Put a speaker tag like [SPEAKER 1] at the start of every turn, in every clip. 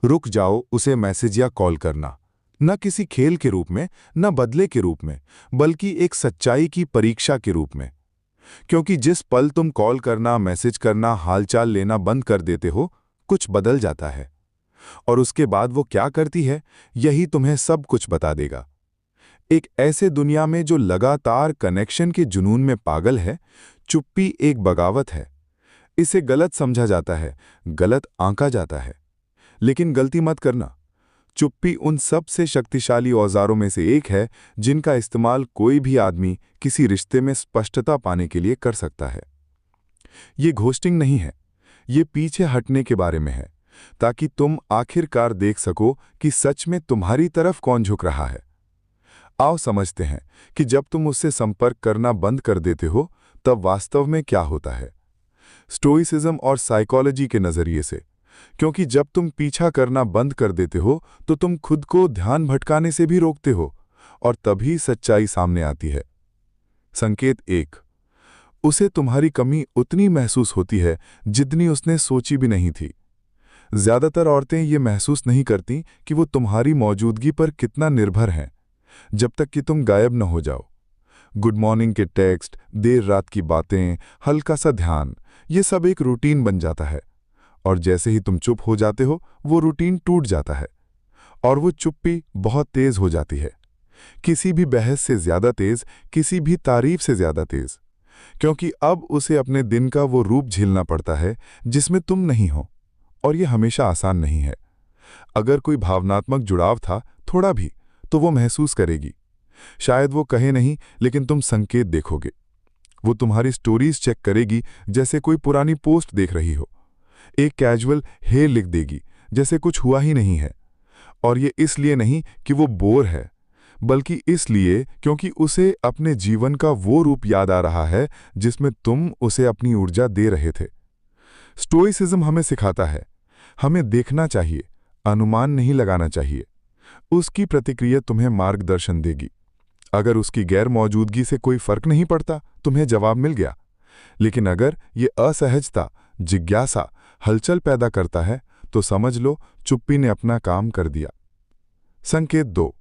[SPEAKER 1] रुक जाओ उसे मैसेज या कॉल करना, न किसी खेल के रूप में, न बदले के रूप में, बल्कि एक सच्चाई की परीक्षा के रूप में। क्योंकि जिस पल तुम कॉल करना, मैसेज करना, हालचाल लेना बंद कर देते हो, कुछ बदल जाता है। और उसके बाद वो क्या करती है, यही तुम्हें सब कुछ बता देगा। एक ऐसे दुनिया में जो लगातार कनेक्शन के जुनून में पागल है, चुप्पी एक बगावत है। इसे गलत समझा जाता है, गलत आंका जाता है। लेकिन गलती मत करना, चुप्पी उन सबसे शक्तिशाली औजारों में से एक है जिनका इस्तेमाल कोई भी आदमी किसी रिश्ते में स्पष्टता पाने के लिए कर सकता है। ये घोस्टिंग नहीं है, ये पीछे हटने के बारे में है, ताकि तुम आखिरकार देख सको कि सच में तुम्हारी तरफ कौन झुक रहा है। आओ समझते हैं कि जब तुम उससे संपर्क करना बंद कर देते हो, तब वास्तव में क्या होता है। स्टोइसिज्म और साइकोलॉजी के नजरिए से, क्योंकि जब तुम पीछा करना बंद कर देते हो तो तुम खुद को ध्यान भटकाने से भी रोकते हो, और तभी सच्चाई सामने आती है। संकेत 1, उसे तुम्हारी कमी उतनी महसूस होती है जितनी उसने सोची भी नहीं थी। ज्यादातर औरतें ये महसूस नहीं करती कि वो तुम्हारी मौजूदगी पर कितना निर्भर हैं, जब तक कि तुम गायब न हो जाओ। गुड मॉर्निंग के टेक्स्ट, देर रात की बातें, हल्का सा ध्यान, ये सब एक रूटीन बन जाता है। और जैसे ही तुम चुप हो जाते हो, वो रूटीन टूट जाता है, और वो चुप्पी बहुत तेज हो जाती है। किसी भी बहस से ज्यादा तेज, किसी भी तारीफ से ज्यादा तेज। क्योंकि अब उसे अपने दिन का वो रूप झेलना पड़ता है जिसमें तुम नहीं हो, और ये हमेशा आसान नहीं है। अगर कोई भावनात्मक जुड़ाव था, थोड़ा भी, तो वो महसूस करेगी। शायद वो कहे नहीं, लेकिन तुम संकेत देखोगे। वो तुम्हारी स्टोरीज चेक करेगी जैसे कोई पुरानी पोस्ट देख रही हो। एक कैजुअल हे लिख देगी जैसे कुछ हुआ ही नहीं है। और ये इसलिए नहीं कि वो बोर है, बल्कि इसलिए क्योंकि उसे अपने जीवन का वो रूप याद आ रहा है जिसमें तुम उसे अपनी ऊर्जा दे रहे थे। स्टोइसिज्म हमें सिखाता है, हमें देखना चाहिए, अनुमान नहीं लगाना चाहिए। उसकी प्रतिक्रिया तुम्हें मार्गदर्शन देगी। अगर उसकी गैर मौजूदगी से कोई फर्क नहीं पड़ता, तुम्हें जवाब मिल गया। लेकिन अगर ये असहजता, जिज्ञासा, हलचल पैदा करता है, तो समझ लो चुप्पी ने अपना काम कर दिया। संकेत 2,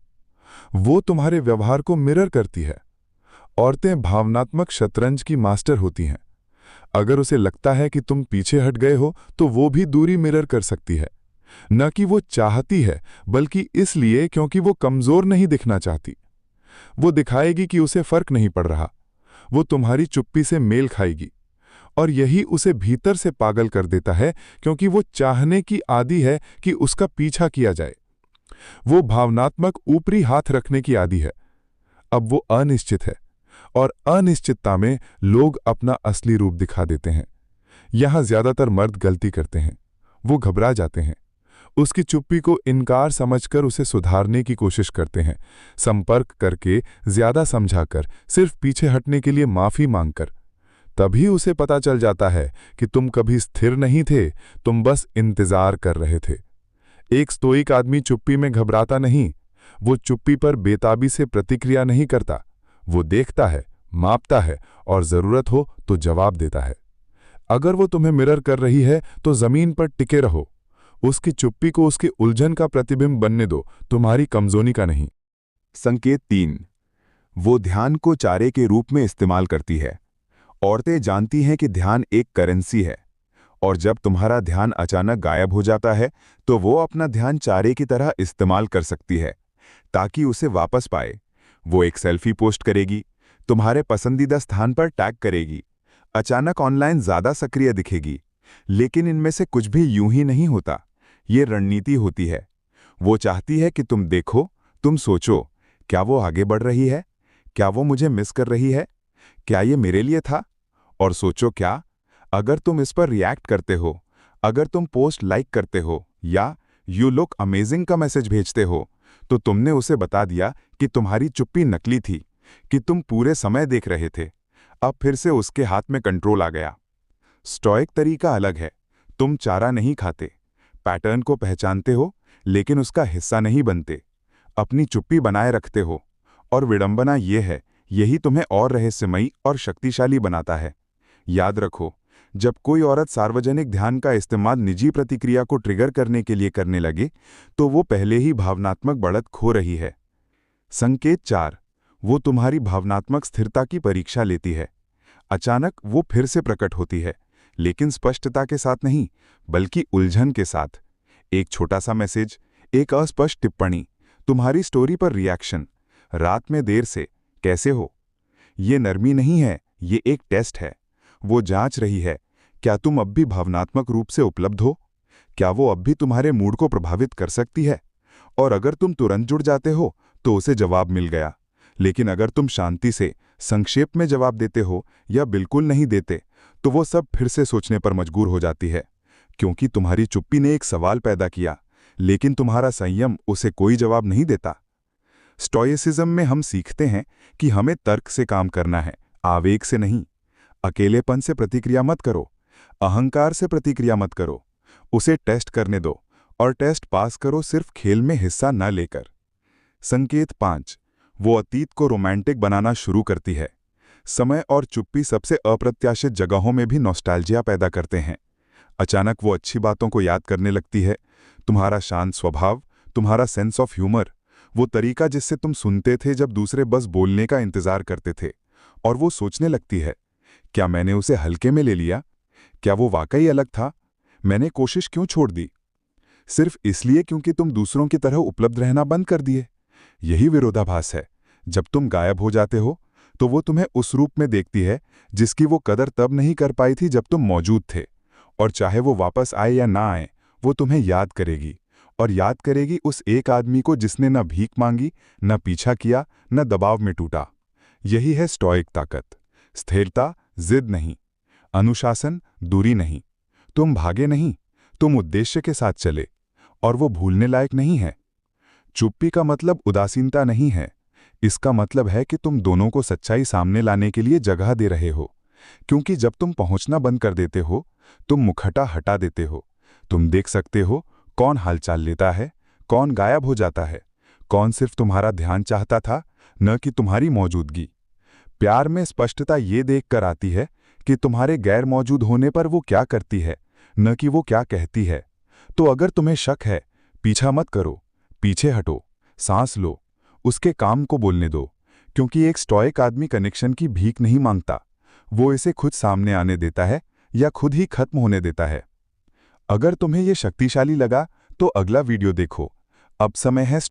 [SPEAKER 1] वो तुम्हारे व्यवहार को मिरर करती है। औरतें भावनात्मक शतरंज की मास्टर होती हैं। अगर उसे लगता है कि तुम पीछे हट गए हो, तो वो भी दूरी मिरर कर सकती है। न कि वो चाहती है, बल्कि इसलिए क्योंकि वो कमजोर नहीं दिखना चाहती। वो दिखाएगी कि उसे फर्क नहीं पड़ रहा। वो तुम्हारी चुप्पी से मेल खाएगी, और यही उसे भीतर से पागल कर देता है, क्योंकि वो चाहने की आदी है कि उसका पीछा किया जाए। वो भावनात्मक ऊपरी हाथ रखने की आदी है। अब वो अनिश्चित है, और अनिश्चितता में लोग अपना असली रूप दिखा देते हैं। यहां ज्यादातर मर्द गलती करते हैं। वो घबरा जाते हैं, उसकी चुप्पी को इनकार समझकर उसे सुधारने की कोशिश करते हैं, संपर्क करके, ज्यादा समझाकर, सिर्फ पीछे हटने के लिए माफी मांगकर। तभी उसे पता चल जाता है कि तुम कभी स्थिर नहीं थे, तुम बस इंतजार कर रहे थे। एक स्टोइक आदमी चुप्पी में घबराता नहीं। वो चुप्पी पर बेताबी से प्रतिक्रिया नहीं करता। वो देखता है, मापता है, और जरूरत हो तो जवाब देता है। अगर वो तुम्हें मिरर कर रही है, तो जमीन पर टिके रहो। उसकी चुप्पी को उसकी उलझन का प्रतिबिंब बनने दो, तुम्हारी कमजोरी का नहीं।
[SPEAKER 2] संकेत 3, वो ध्यान को चारे के रूप में इस्तेमाल करती है। औरतें जानती हैं कि ध्यान एक करेंसी है, और जब तुम्हारा ध्यान अचानक गायब हो जाता है, तो वो अपना ध्यान चारे की तरह इस्तेमाल कर सकती है ताकि उसे वापस पाए। वो एक सेल्फी पोस्ट करेगी, तुम्हारे पसंदीदा स्थान पर टैग करेगी, अचानक ऑनलाइन ज्यादा सक्रिय दिखेगी। लेकिन इनमें से कुछ भी यूं ही नहीं होता। ये रणनीति होती है। वो चाहती है कि तुम देखो, तुम सोचो, क्या वो आगे बढ़ रही है? क्या वो मुझे मिस कर रही है? क्या ये मेरे लिए था? और सोचो, क्या अगर तुम इस पर रिएक्ट करते हो, अगर तुम पोस्ट लाइक करते हो या यू लुक अमेजिंग का मैसेज भेजते हो, तो तुमने उसे बता दिया कि तुम्हारी चुप्पी नकली थी, कि तुम पूरे समय देख रहे थे। अब फिर से उसके हाथ में कंट्रोल आ गया। स्टोइक तरीका अलग है। तुम चारा नहीं खाते, पैटर्न को पहचानते हो, लेकिन उसका हिस्सा नहीं बनते। अपनी चुप्पी बनाए रखते हो। और विडंबना यह है, यही तुम्हें और रहस्यमयी और शक्तिशाली बनाता है। याद रखो, जब कोई औरत सार्वजनिक ध्यान का इस्तेमाल निजी प्रतिक्रिया को ट्रिगर करने के लिए करने लगे, तो वो पहले ही भावनात्मक बढ़त खो रही है। संकेत 4, वो तुम्हारी भावनात्मक स्थिरता की परीक्षा लेती है। अचानक वो फिर से प्रकट होती है, लेकिन स्पष्टता के साथ नहीं, बल्कि उलझन के साथ। एक छोटा सा मैसेज, एक अस्पष्ट टिप्पणी, तुम्हारी स्टोरी पर रिएक्शन, रात में देर से, कैसे हो? ये नरमी नहीं है, ये एक टेस्ट है। वो जांच रही है, क्या तुम अब भी भावनात्मक रूप से उपलब्ध हो? क्या वो अब भी तुम्हारे मूड को प्रभावित कर सकती है? और अगर तुम तुरंत जुड़ जाते हो, तो उसे जवाब मिल गया। लेकिन अगर तुम शांति से, संक्षेप में जवाब देते हो या बिल्कुल नहीं देते, तो वो सब फिर से सोचने पर मजबूर हो जाती है। क्योंकि तुम्हारी चुप्पी ने एक सवाल पैदा किया, लेकिन तुम्हारा संयम उसे कोई जवाब नहीं देता। स्टोइसिज्म में हम सीखते हैं कि हमें तर्क से काम करना है, आवेग से नहीं। अकेलेपन से प्रतिक्रिया मत करो, अहंकार से प्रतिक्रिया मत करो। उसे टेस्ट करने दो, और टेस्ट पास करो, सिर्फ खेल में हिस्सा न लेकर। संकेत 5, वो अतीत को रोमांटिक बनाना शुरू करती है। समय और चुप्पी सबसे अप्रत्याशित जगहों में भी नॉस्टैल्जिया पैदा करते हैं। अचानक वो अच्छी बातों को याद करने लगती है, तुम्हारा शांत स्वभाव, तुम्हारा सेंस ऑफ ह्यूमर, वो तरीका जिससे तुम सुनते थे जब दूसरे बस बोलने का इंतजार करते थे। और वो सोचने लगती है, क्या मैंने उसे हल्के में ले लिया? क्या वो वाकई अलग था? मैंने कोशिश क्यों छोड़ दी? सिर्फ इसलिए क्योंकि तुम दूसरों की तरह उपलब्ध रहना बंद कर दिए। यही विरोधाभास है। जब तुम गायब हो जाते हो, तो वो तुम्हें उस रूप में देखती है जिसकी वो कदर तब नहीं कर पाई थी जब तुम मौजूद थे। और चाहे वो वापस आए या ना आए, वो तुम्हें याद करेगी। और याद करेगी उस एक आदमी को जिसने न भीख मांगी, न पीछा किया, न दबाव में टूटा। यही है स्टोइक ताकत। स्थिरता, जिद नहीं। अनुशासन, दूरी नहीं। तुम भागे नहीं, तुम उद्देश्य के साथ चले। और वो भूलने लायक नहीं है। चुप्पी का मतलब उदासीनता नहीं है। इसका मतलब है कि तुम दोनों को सच्चाई सामने लाने के लिए जगह दे रहे हो। क्योंकि जब तुम पहुंचना बंद कर देते हो, तुम मुखौटा हटा देते हो। तुम देख सकते हो कौन हालचाल लेता है, कौन गायब हो जाता है, कौन सिर्फ तुम्हारा ध्यान चाहता था, न कि तुम्हारी मौजूदगी। प्यार में स्पष्टता ये देखकर आती है कि तुम्हारे गैर मौजूद होने पर वो क्या करती है, न कि वो क्या कहती है। तो अगर तुम्हें शक है, पीछा मत करो, पीछे हटो, सांस लो, उसके काम को बोलने दो। क्योंकि एक स्टोइक आदमी कनेक्शन की भीख नहीं मांगता, वो इसे खुद सामने आने देता है या खुद ही खत्म होने देता है। अगर तुम्हें यह शक्तिशाली लगा, तो अगला वीडियो देखो। अब समय है